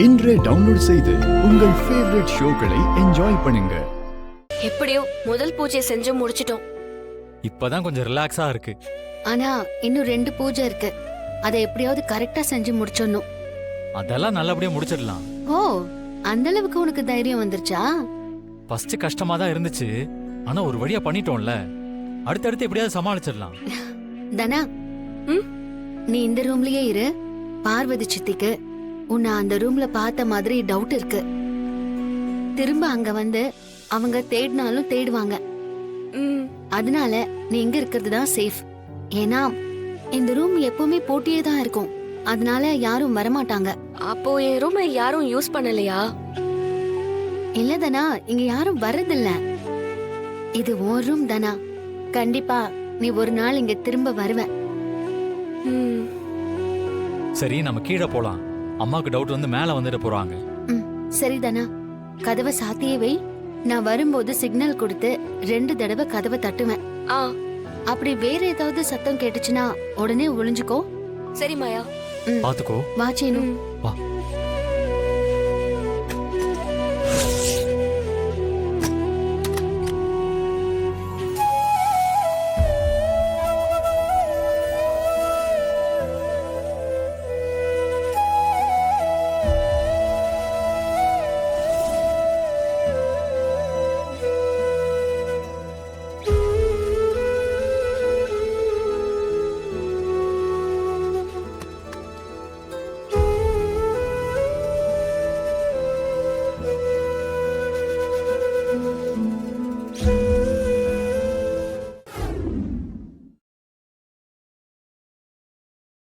இன்றே டவுன்லோட் செய்து உங்கள் ஃபேவரட் ஷோக்களை என்ஜாய் பண்ணுங்க. எப்படியோ முதல் பூஜை செஞ்சு முடிச்சிட்டோம். இப்பதான் கொஞ்சம் ரிலாக்ஸா இருக்கு. ஆனா இன்னும் 2 பூஜை இருக்கு. அதை எப்படியாவது கரெக்டா செஞ்சு முடிச்சிடணும். அதெல்லாம் நல்லபடியா முடிச்சிடலாம். ஓ, அந்த அளவுக்கு உனக்கு தைரியம் வந்துருச்சா? ஃபர்ஸ்ட் கஷ்டமா தான் இருந்துச்சு, ஆனா ஒரு வழியா பண்ணிட்டோம்ல. அடுத்தடுத்து எப்படியாவது சமாளிச்சிடலாம். தனா, நீ இந்த ரூம்லயே இரு. பார்வதி சித்திக்கு உன்னை அந்த ரூம்ல பார்த்த மாதிரி டவுட் இருக்கு. திரும்ப அங்க வந்து அவங்க தேடினாலும் தேடுவாங்க. அதனால நீ இங்க இருக்கிறது தான் சேஃப். ஏன்னா இந்த ரூம் எப்பவுமே போட்டியே தான் இருக்கும். அதனால யாரும் வரமாட்டாங்க. அப்போ என் ரூமை யாரும் யூஸ் பண்ணலையா? இல்ல தனா, இங்க யாரும் வர்றதில்ல. இது உன் ரூம் தனா. கண்டிப்பா நீ ஒரு நாள் இங்க திரும்ப வருவ. சரி, நம்ம கீழே போலாம். அம்மாக்கு டவுட் வந்து மேல வந்துட்டு போறாங்க. சரி தனா, கதவை சாத்தியே வை. நான் வரும்போது சிக்னல் கொடுத்து 2 தடவை கதவை தட்டுவேன். அப்படி வேற ஏதாவது சத்தம் கேட்டுச்சுன்னா உடனே ஒளிஞ்சுக்கோ. சரி மாயா. பாத்துக்கோ. வா சீனு. வா.